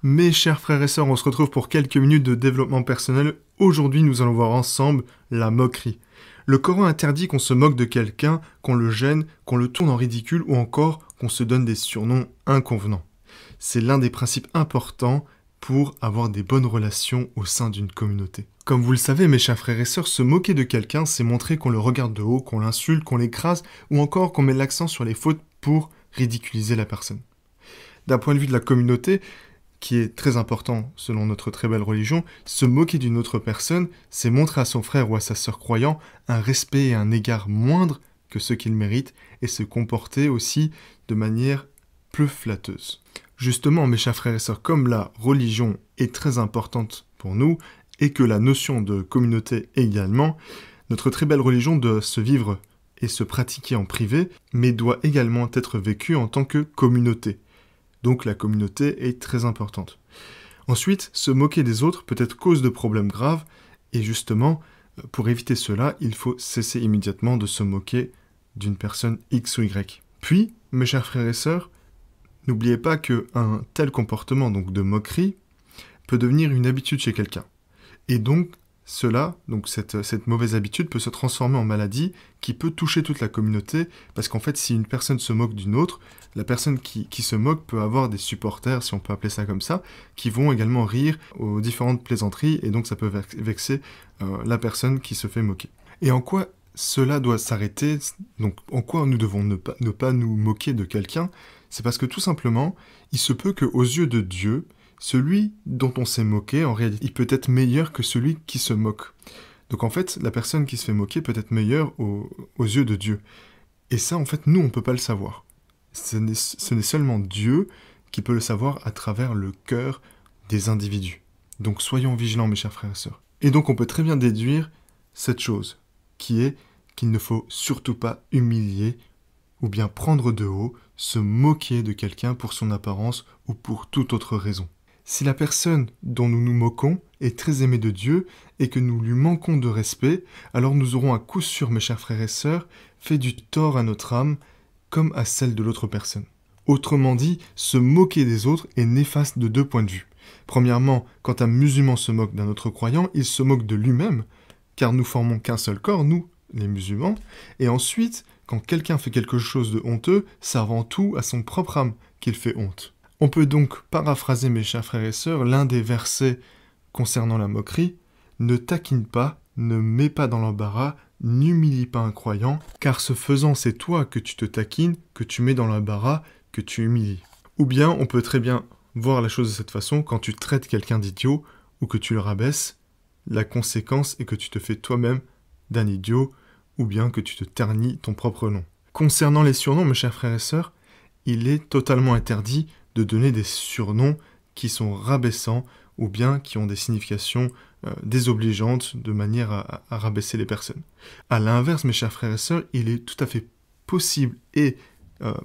Mes chers frères et sœurs, on se retrouve pour quelques minutes de développement personnel. Aujourd'hui, nous allons voir ensemble la moquerie. Le Coran interdit qu'on se moque de quelqu'un, qu'on le gêne, qu'on le tourne en ridicule ou encore qu'on se donne des surnoms inconvenants. C'est l'un des principes importants pour avoir des bonnes relations au sein d'une communauté. Comme vous le savez, mes chers frères et sœurs, se moquer de quelqu'un, c'est montrer qu'on le regarde de haut, qu'on l'insulte, qu'on l'écrase ou encore qu'on met l'accent sur les fautes pour ridiculiser la personne. D'un point de vue de la communauté, qui est très important selon notre très belle religion, se moquer d'une autre personne, c'est montrer à son frère ou à sa sœur croyant un respect et un égard moindre que ce qu'il mérite et se comporter aussi de manière peu flatteuse. Justement, mes chers frères et sœurs, comme la religion est très importante pour nous et que la notion de communauté également, notre très belle religion doit se vivre et se pratiquer en privé, mais doit également être vécue en tant que communauté. Donc la communauté est très importante. Ensuite, se moquer des autres peut être cause de problèmes graves, et justement, pour éviter cela, il faut cesser immédiatement de se moquer d'une personne X ou Y. Puis, mes chers frères et sœurs, n'oubliez pas qu'un tel comportement, donc de moquerie, peut devenir une habitude chez quelqu'un. Et donc, cette mauvaise habitude peut se transformer en maladie qui peut toucher toute la communauté, parce qu'en fait, si une personne se moque d'une autre, la personne qui se moque peut avoir des supporters, si on peut appeler ça comme ça, qui vont également rire aux différentes plaisanteries, et donc ça peut vexer la personne qui se fait moquer. Et en quoi cela doit s'arrêter, donc en quoi nous devons ne pas nous moquer de quelqu'un, c'est parce que tout simplement, il se peut qu'aux yeux de Dieu, celui dont on s'est moqué, en réalité, il peut être meilleur que celui qui se moque. Donc en fait, la personne qui se fait moquer peut être meilleure aux yeux de Dieu. Et ça, en fait, nous, on ne peut pas le savoir. Ce n'est seulement Dieu qui peut le savoir à travers le cœur des individus. Donc soyons vigilants, mes chers frères et sœurs. Et donc on peut très bien déduire cette chose, qui est qu'il ne faut surtout pas humilier ou bien prendre de haut, se moquer de quelqu'un pour son apparence ou pour toute autre raison. Si la personne dont nous nous moquons est très aimée de Dieu et que nous lui manquons de respect, alors nous aurons à coup sûr, mes chers frères et sœurs, fait du tort à notre âme comme à celle de l'autre personne. Autrement dit, se moquer des autres est néfaste de deux points de vue. Premièrement, quand un musulman se moque d'un autre croyant, il se moque de lui-même, car nous formons qu'un seul corps, nous, les musulmans, et ensuite, quand quelqu'un fait quelque chose de honteux, c'est avant tout à son propre âme qu'il fait honte. On peut donc paraphraser, mes chers frères et sœurs, l'un des versets concernant la moquerie. Ne taquine pas, ne mets pas dans l'embarras, n'humilie pas un croyant, car ce faisant, c'est toi que tu te taquines, que tu mets dans l'embarras, que tu humilies. Ou bien, on peut très bien voir la chose de cette façon, quand tu traites quelqu'un d'idiot ou que tu le rabaisses, la conséquence est que tu te fais toi-même d'un idiot ou bien que tu te ternis ton propre nom. Concernant les surnoms, mes chers frères et sœurs, il est totalement interdit de donner des surnoms qui sont rabaissants ou bien qui ont des significations désobligeantes de manière à rabaisser les personnes. A l'inverse, mes chers frères et sœurs, il est tout à fait possible et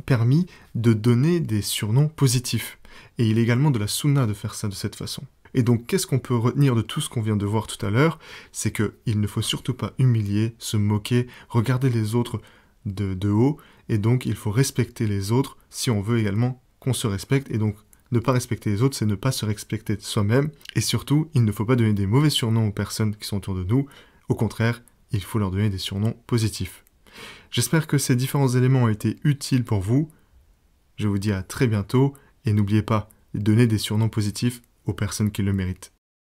permis de donner des surnoms positifs. Et il est également de la sunna de faire ça de cette façon. Et donc, qu'est-ce qu'on peut retenir de tout ce qu'on vient de voir tout à l'heure? C'est qu'il ne faut surtout pas humilier, se moquer, regarder les autres de haut, et donc il faut respecter les autres si on veut également qu'on se respecte, et donc ne pas respecter les autres, c'est ne pas se respecter soi-même, et surtout, il ne faut pas donner des mauvais surnoms aux personnes qui sont autour de nous, au contraire, il faut leur donner des surnoms positifs. J'espère que ces différents éléments ont été utiles pour vous, je vous dis à très bientôt, et n'oubliez pas, donnez des surnoms positifs aux personnes qui le méritent.